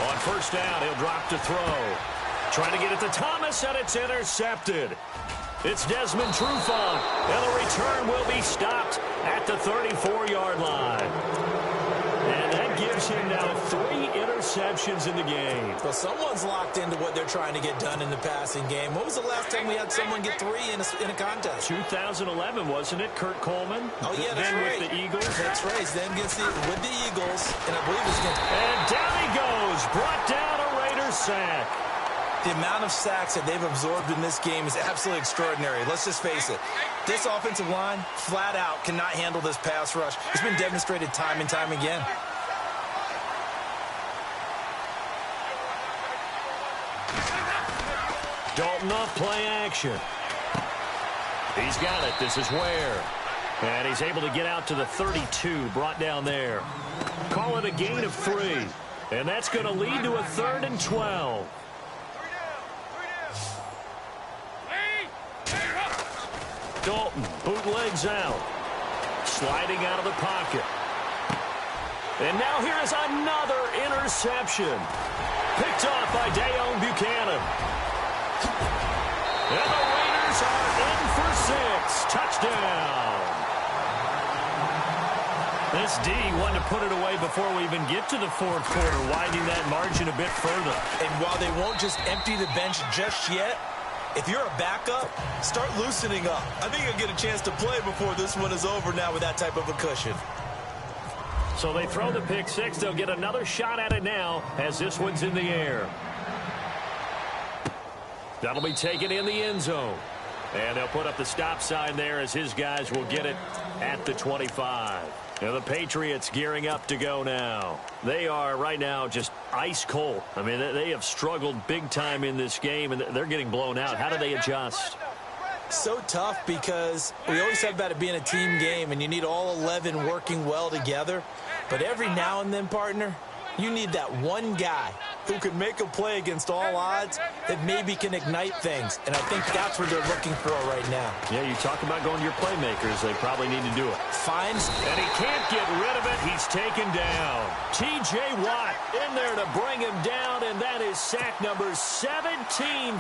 On 1st down, he'll drop to throw. Trying to get it to Thomas, and it's intercepted. It's Desmond Trufant, and the return will be stopped at the 34-yard line. And that gives him now 3 interceptions in the game. Well, someone's locked into what they're trying to get done in the passing game. When was the last time we had someone get 3 in a contest? 2011, wasn't it? Kurt Coleman? Oh, yeah, that's right. With the Eagles. That's right. Then with the Eagles, and I believe it's against... And down he goes. Brought down a Raiders sack. The amount of sacks that they've absorbed in this game is absolutely extraordinary. Let's just face it. This offensive line, flat out, cannot handle this pass rush. It's been demonstrated time and time again. Dalton off play action. He's got it. This is Ware. And he's able to get out to the 32, brought down there. Call it a gain of 3. And that's going to lead to a 3rd and 12. Dalton bootlegs out. Sliding out of the pocket. And now here is another interception. Picked off by Dayon Buchanan. And the Raiders are in for 6. Touchdown. This D wanted to put it away before we even get to the 4th quarter, widening that margin a bit further. And while they won't just empty the bench just yet, if you're a backup, start loosening up. I think you'll get a chance to play before this one is over now with that type of a cushion. So they throw the pick 6. They'll get another shot at it now as this one's in the air. That'll be taken in the end zone. And they'll put up the stop sign there as his guys will get it at the 25. Now the Patriots gearing up to go now. They are right now just ice cold. I mean, they have struggled big time in this game, and they're getting blown out. How do they adjust? So tough because we always talk about it being a team game, and you need all 11 working well together. But every now and then, partner, you need that one guy who can make a play against all odds that maybe can ignite things. And I think that's what they're looking for right now. Yeah, you talk about going to your playmakers. They probably need to do it. Finds. And he can't get rid of it. He's taken down. T.J. Watt in there to bring him down, and that is sack number 17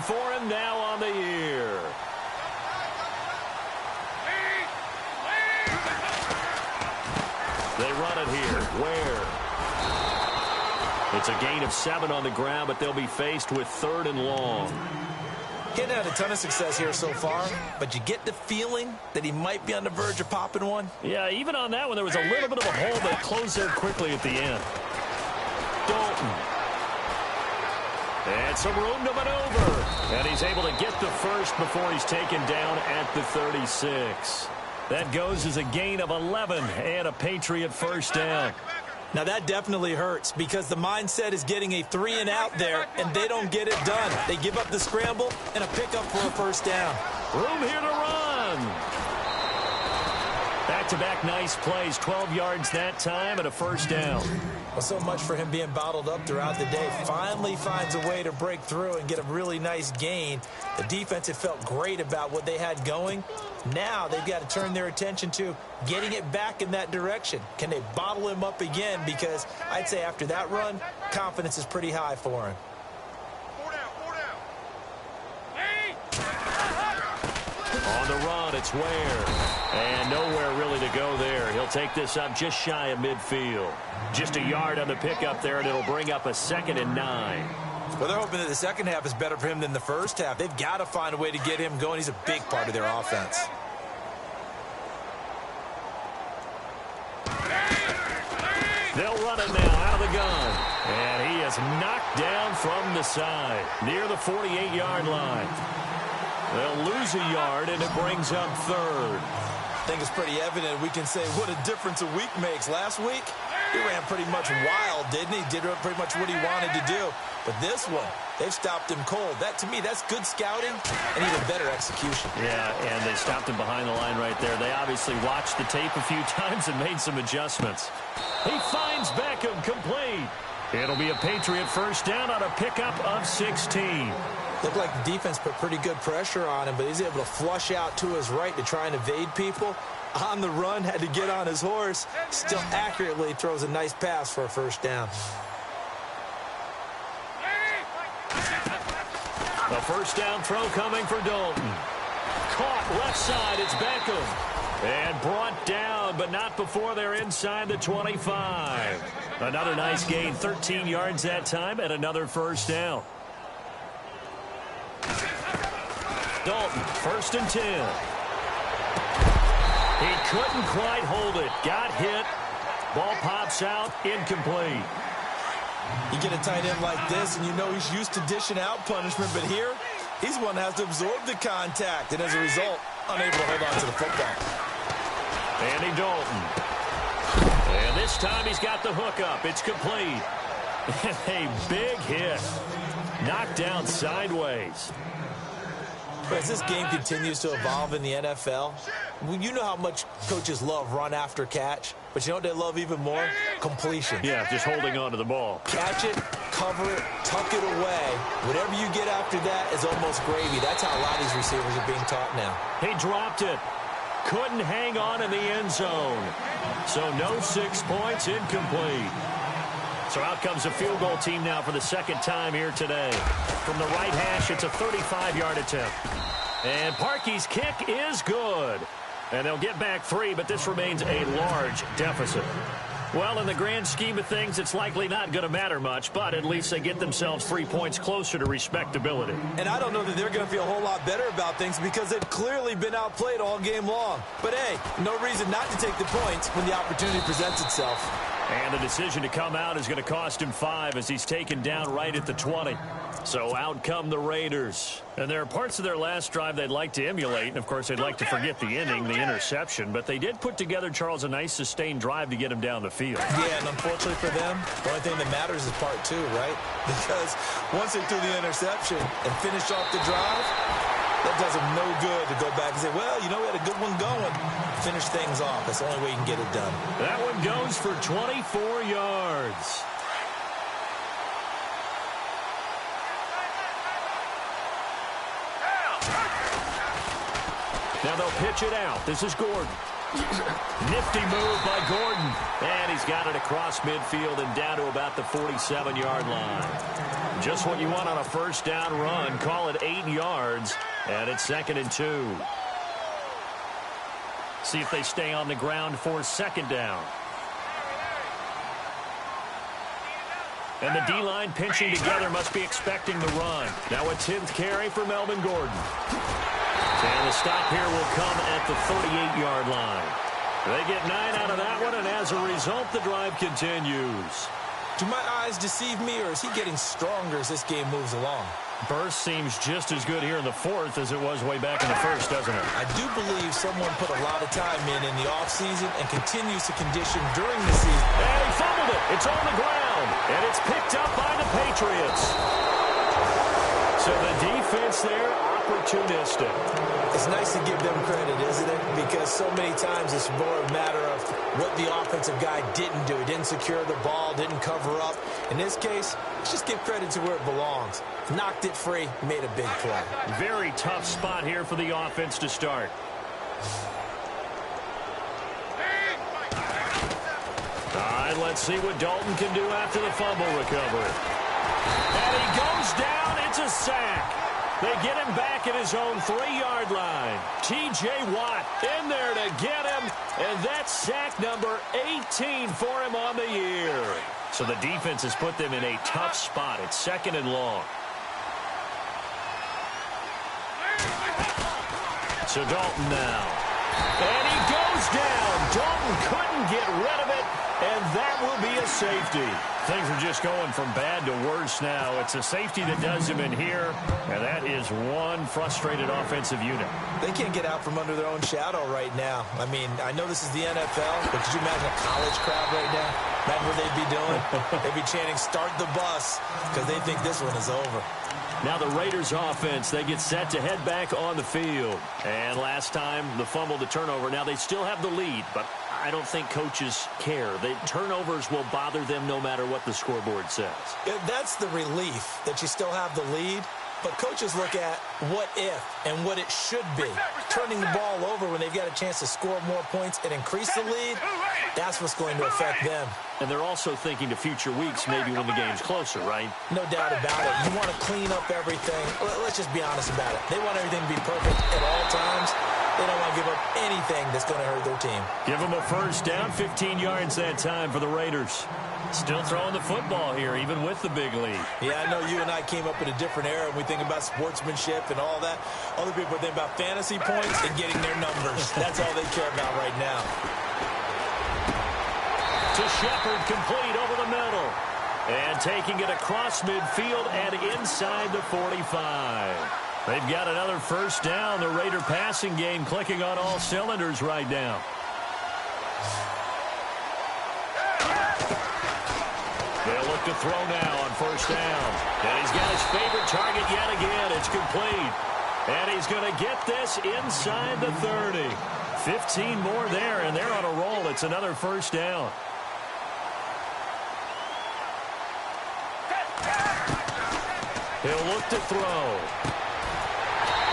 for him now on the year. They run it here. Where? It's a gain of 7 on the ground, but they'll be faced with 3rd and long. He hadn't had a ton of success here so far, but you get the feeling that he might be on the verge of popping one. Yeah, even on that one, there was a little bit of a hole that closed there quickly at the end. Dalton. And some room to maneuver. And he's able to get the first before he's taken down at the 36. That goes as a gain of 11 and a Patriot first down. Now that definitely hurts because the mindset is getting a 3 and out there, and they don't get it done. They give up the scramble and a pickup for a first down. Room here to run. Back-to-back nice plays, 12 yards that time and a first down. Well, so much for him being bottled up throughout the day. Finally finds a way to break through and get a really nice gain. The defense had felt great about what they had going. Now they've got to turn their attention to getting it back in that direction. Can they bottle him up again? Because I'd say after that run, confidence is pretty high for him. On the run, it's Ware. And nowhere really to go there. He'll take this up just shy of midfield. Just a yard on the pickup there, and it'll bring up a 2nd and 9. Well, they're hoping that the second half is better for him than the first half. They've got to find a way to get him going. He's a big part of their offense. They'll run it now out of the gun. And he is knocked down from the side near the 48-yard line. They'll lose a yard, and it brings up 3rd. I think it's pretty evident we can say what a difference a week makes. Last week, he ran pretty much wild, didn't he? Did pretty much what he wanted to do. But this one, they've stopped him cold. That, to me, that's good scouting and even better execution. Yeah, and they stopped him behind the line right there. They obviously watched the tape a few times and made some adjustments. He finds Beckham complete. It'll be a Patriot first down on a pickup of 16. Looked like the defense put pretty good pressure on him, but he's able to flush out to his right to try and evade people. On the run, had to get on his horse. Still accurately throws a nice pass for a first down. A first down throw coming for Dalton. Caught left side, it's Beckham. And brought down, but not before they're inside the 25. Another nice gain, 13 yards that time, and another first down. Dalton, 1st and 10. He couldn't quite hold it. Got hit. Ball pops out, incomplete. You get a tight end like this, and you know he's used to dishing out punishment, but here, he's one that has to absorb the contact, and as a result, unable to hold on to the football. Andy Dalton. And this time he's got the hook up. It's complete. And a big hit. Knocked down sideways. As this game continues to evolve in the NFL, you know how much coaches love run after catch, but you know what they love even more? Completion. Yeah, just holding on to the ball. Catch it, cover it, tuck it away. Whatever you get after that is almost gravy. That's how a lot of these receivers are being taught now. He dropped it. Couldn't hang on in the end zone. So no 6 points, incomplete. So out comes a field goal team now for the second time here today. From the right hash, it's a 35-yard attempt. And Parkey's kick is good. And they'll get back 3, but this remains a large deficit. Well, in the grand scheme of things, it's likely not going to matter much, but at least they get themselves 3 points closer to respectability. And I don't know that they're going to feel a whole lot better about things because they've clearly been outplayed all game long. But, hey, no reason not to take the points when the opportunity presents itself. And the decision to come out is going to cost him 5 as he's taken down right at the 20. So out come the Raiders. And there are parts of their last drive they'd like to emulate. And, of course, they'd like to forget the inning, the interception. But they did put together, Charles, a nice sustained drive to get him down the field. Yeah, and unfortunately for them, the only thing that matters is part 2, right? Because once they threw the interception and finished off the drive, that does them no good to go back and say, well, you know, we had a good one going. Finish things off. That's the only way you can get it done. That one goes for 24 yards. Now they'll pitch it out. This is Gordon. Nifty move by Gordon. And he's got it across midfield and down to about the 47-yard line. Just what you want on a first down run. Call it 8 yards. And it's 2nd and 2. See if they stay on the ground for 2nd down. And the D-line pinching together must be expecting the run. Now a 10th carry for Melvin Gordon. And the stop here will come at the 38-yard line. They get 9 out of that one, and as a result, the drive continues. Do my eyes deceive me, or is he getting stronger as this game moves along? Burst seems just as good here in the 4th as it was way back in the 1st, doesn't it? I do believe someone put a lot of time in the offseason and continues to condition during the season. And he fumbled it. It's on the ground, and it's picked up by the Patriots. So the defense there, opportunistic. It's nice to give them credit, isn't it? Because so many times it's more a matter of what the offensive guy didn't do. He didn't secure the ball, didn't cover up. In this case, let's just give credit to where it belongs. Knocked it free, made a big play. Very tough spot here for the offense to start. All right, let's see what Dalton can do after the fumble recovery. And he goes down. It's a sack. They get him back at his own 3-yard line. T.J. Watt in there to get him. And that's sack number 18 for him on the year. So the defense has put them in a tough spot. It's 2nd and long. So Dalton now. And he goes down. Dalton couldn't get rid of it. And that will be a safety. Things are just going from bad to worse now. It's a safety that does him in here, and that is one frustrated offensive unit. They can't get out from under their own shadow right now. I mean, I know this is the NFL, but could you imagine a college crowd right now? Imagine what they'd be doing. They'd be chanting, "Start the bus," because they think this one is over. Now the Raiders offense, they get set to head back on the field. And last time, the fumble, the turnover. Now they still have the lead, but I don't think coaches care. The turnovers will bother them no matter what the scoreboard says. That's the relief that you still have the lead. But coaches look at what if and what it should be. Turning the ball over when they've got a chance to score more points and increase the lead, that's what's going to affect them. And they're also thinking to future weeks, maybe when the game's closer, right? No doubt about it. You want to clean up everything. Let's just be honest about it. They want everything to be perfect at all times. They don't want to give up anything that's going to hurt their team. Give them a first down, 15 yards that time for the Raiders. Still throwing the football here, even with the big lead. Yeah, I know you and I came up in a different era, and we think about sportsmanship and all that. Other people think about fantasy points and getting their numbers. That's all they care about right now. To Shepard, complete over the middle. And taking it across midfield and inside the 45. They've got another first down. The Raider passing game clicking on all cylinders right now. They'll look to throw now on first down. And he's got his favorite target yet again. It's complete. And he's going to get this inside the 30. 15 more there, and they're on a roll. It's another first down. He'll look to throw.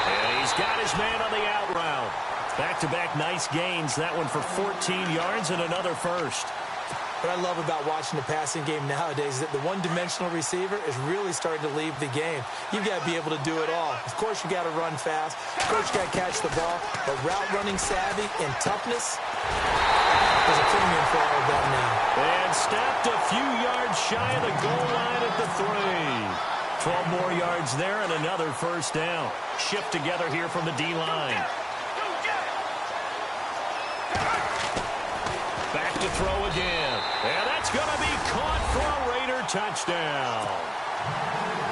And he's got his man on the out route. Back-to-back nice gains. That one for 14 yards and another first. What I love about watching the passing game nowadays is that the one-dimensional receiver is really starting to leave the game. You've got to be able to do it all. Of course, you got to run fast. Of course, you got to catch the ball. But route running savvy and toughness, there's a premium for all of that now. And stopped a few yards shy of the goal line at the 3. 12 more yards there and another first down. Shift together here from the D-line. Back to throw again. And that's going to be caught for a Raider touchdown.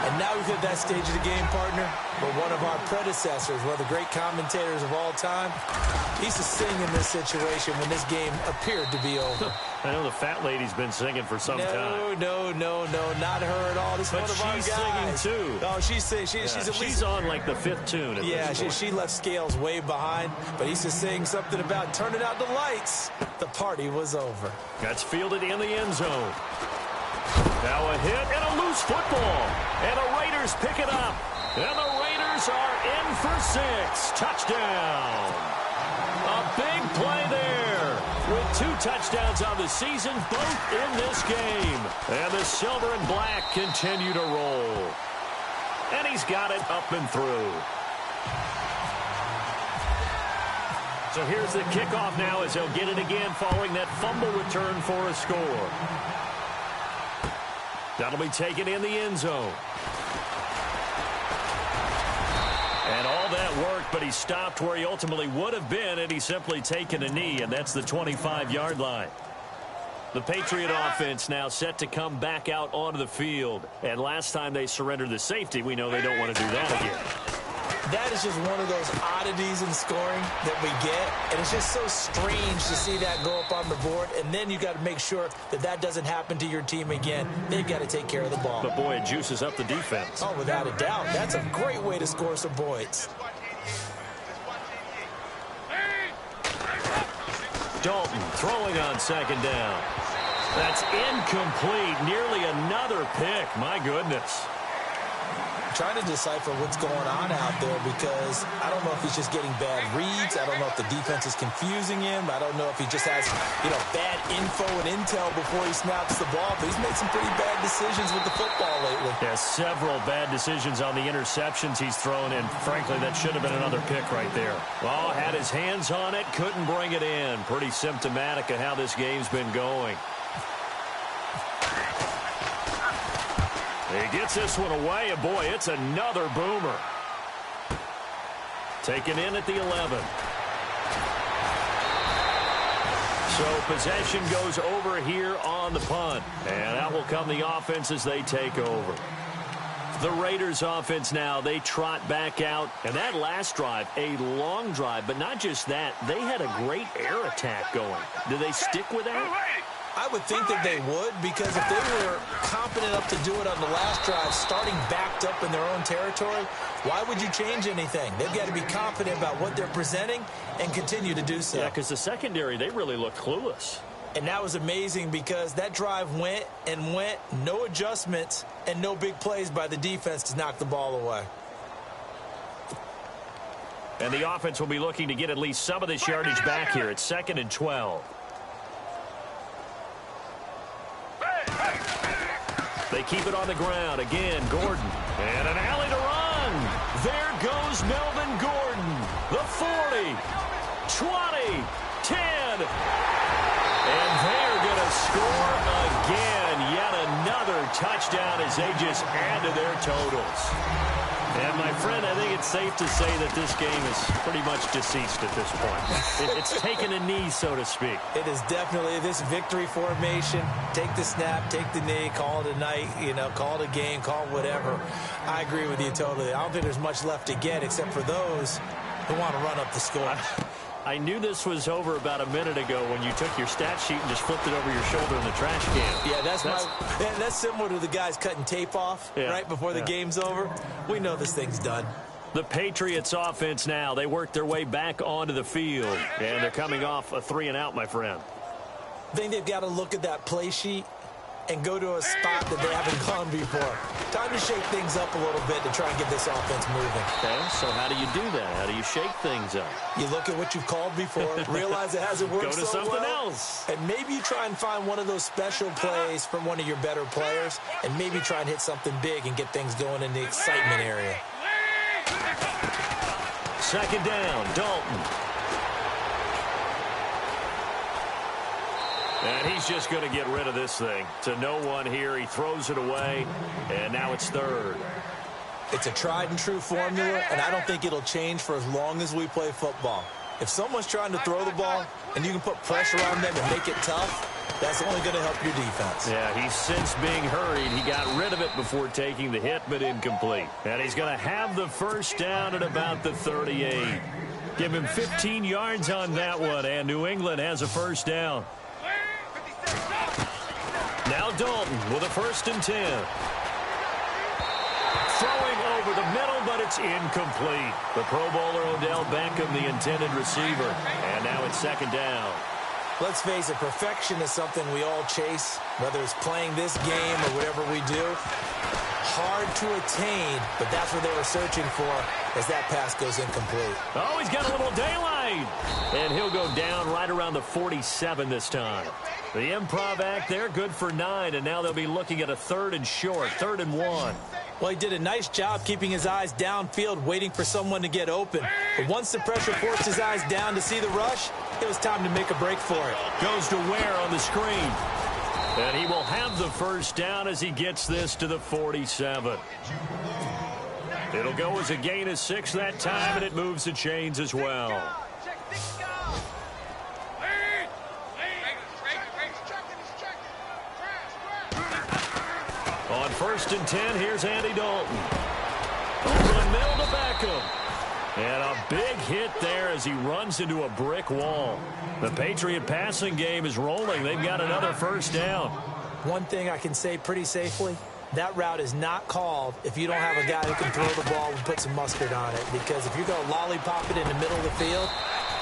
And now we've hit that stage of the game, partner, where one of our predecessors, one of the great commentators of all time, he used to sing in this situation when this game appeared to be over. I know the fat lady's been singing for some time. No, not her at all. This is one of our guys. But she's singing, too. Oh, she's singing. She's on, like, the 5th tune at this point. She left Scales way behind, but he used to sing something about turning out the lights. The party was over. That's fielded in the end zone. Now a hit and a loose football. And the Raiders pick it up. And the Raiders are in for 6. Touchdown. A big play there. With 2 touchdowns on the season, both in this game. And the silver and black continue to roll. And he's got it up and through. So here's the kickoff now as he'll get it again following that fumble return for a score. That'll be taken in the end zone. And all that worked, but he stopped where he ultimately would have been had he simply taken a knee, and that's the 25-yard line. The Patriot offense now set to come back out onto the field. And last time they surrendered the safety, we know they don't want to do that again. That is just one of those oddities in scoring that we get, and it's just so strange to see that go up on the board, and then you got to make sure that that doesn't happen to your team again. They've got to take care of the ball. But, boy, it juices up the defense. Oh, without a doubt. That's a great way to score some points. Dalton throwing on second down. That's incomplete. Nearly another pick. My goodness. Trying to decipher what's going on out there because I don't know if he's just getting bad reads. I don't know if the defense is confusing him. I don't know if he just has, bad info and intel before he snaps the ball. But he's made some pretty bad decisions with the football lately. Yeah, several bad decisions on the interceptions he's thrown, and frankly, that should have been another pick right there. Well, had his hands on it, couldn't bring it in. Pretty symptomatic of how this game's been going. He gets this one away, and boy, it's another boomer. Taken in at the 11. So possession goes over here on the punt. And out will come the offense as they take over. The Raiders offense now, they trot back out. And that last drive, a long drive, but not just that. They had a great air attack going. Do they stick with that? I would think that they would, because if they were competent enough to do it on the last drive, starting backed up in their own territory, why would you change anything? They've got to be confident about what they're presenting and continue to do so. Yeah, because the secondary, they really looked clueless. And that was amazing because that drive went and went, no adjustments, and no big plays by the defense to knock the ball away. And the offense will be looking to get at least some of this yardage back here. It's 2nd and 12. They keep it on the ground. Again, Gordon. And an alley to run. There goes Melvin Gordon. The 40, 20, 10. And they're going to score again. Yet another touchdown as they just add to their totals. And, my friend, I think it's safe to say that this game is pretty much deceased at this point. It's taken a knee, so to speak. It is definitely this victory formation. Take the snap, take the knee, call it a night, call it a game, call it whatever. I agree with you totally. I don't think there's much left to get except for those who want to run up the score. I knew this was over about a minute ago when you took your stat sheet and just flipped it over your shoulder in the trash can. Yeah, that's similar to the guys cutting tape off right before the game's over. We know this thing's done. The Patriots offense now. They work their way back onto the field. And they're coming off a 3-and-out, my friend. I think they've got to look at that play sheet and go to a spot that they haven't gone before. Time to shake things up a little bit to try and get this offense moving. Okay, so how do you do that? How do you shake things up? You look at what you've called before, realize it hasn't worked Go to so something well, else. and maybe you try and find one of those special plays from one of your better players, and maybe try and hit something big and get things going in the excitement area. Second down, Dalton. And he's just going to get rid of this thing. To no one here. He throws it away, and now it's third. It's a tried-and-true formula, and I don't think it'll change for as long as we play football. If someone's trying to throw the ball, and you can put pressure on them and make it tough, that's only going to help your defense. Yeah, he's since being hurried. He got rid of it before taking the hit, but incomplete. And he's going to have the first down at about the 38. Give him 15 yards on that one, and New England has a first down. Now Dalton with a 1st and 10. Throwing over the middle, but it's incomplete. The Pro Bowler Odell Beckham, the intended receiver. And now it's 2nd down. Let's face it, perfection is something we all chase, whether it's playing this game or whatever we do. Hard to attain, but that's what they were searching for as that pass goes incomplete. Oh, he's got a little daylight. And he'll go down right around the 47 this time. The improv act there, good for 9, and now they'll be looking at a 3rd and short, 3rd and 1. Well, he did a nice job keeping his eyes downfield, waiting for someone to get open. But once the pressure forced his eyes down to see the rush, it was time to make a break for it. Goes to Ware on the screen. And he will have the first down as he gets this to the 47. It'll go as a gain of 6 that time, and it moves the chains as well. On 1st and 10, here's Andy Dalton. Over the middle to Beckham. And a big hit there as he runs into a brick wall. The Patriot passing game is rolling. They've got another first down. One thing I can say pretty safely, that route is not called if you don't have a guy who can throw the ball and put some mustard on it. Because if you're going to lollipop it in the middle of the field,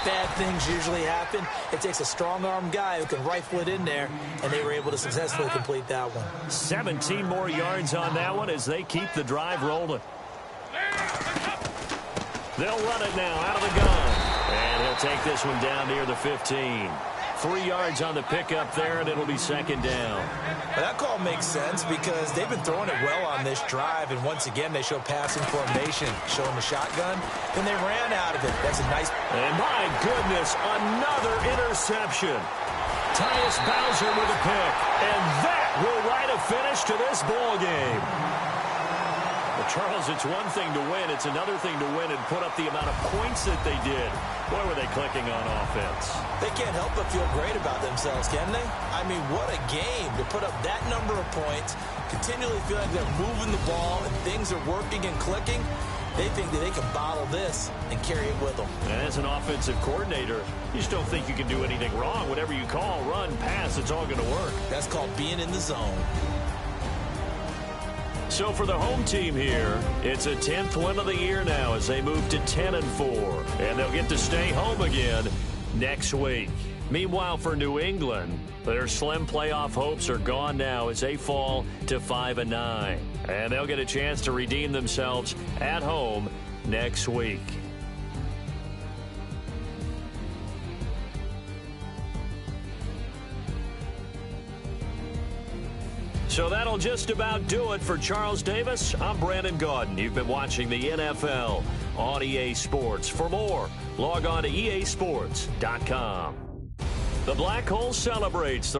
bad things usually happen. It takes a strong-arm guy who can rifle it in there, and they were able to successfully complete that one. 17 more yards on that one as they keep the drive rolling. They'll run it now out of the gun. And he'll take this one down near the 15. 3 yards on the pickup there, and it'll be 2nd down. Well, that call makes sense because they've been throwing it well on this drive, and once again, they show passing formation, showing the shotgun. Then they ran out of it. That's a nice... And my goodness, another interception. Tyus Bowser with a pick, and that will write a finish to this ball game. Well, Charles, it's one thing to win. It's another thing to win and put up the amount of points that they did. Boy, were they clicking on offense. They can't help but feel great about themselves, can they? I mean, what a game to put up that number of points, continually feel like they're moving the ball and things are working and clicking. They think that they can bottle this and carry it with them. And as an offensive coordinator, you just don't think you can do anything wrong. Whatever you call, run, pass, it's all going to work. That's called being in the zone. So for the home team here, it's a 10th win of the year now as they move to 10-4. And they'll get to stay home again next week. Meanwhile, for New England, their slim playoff hopes are gone now as they fall to 5-9. And they'll get a chance to redeem themselves at home next week. So that'll just about do it for Charles Davis. I'm Brandon Gaudin. You've been watching the NFL on EA Sports. For more, log on to easports.com. The Black Hole celebrates the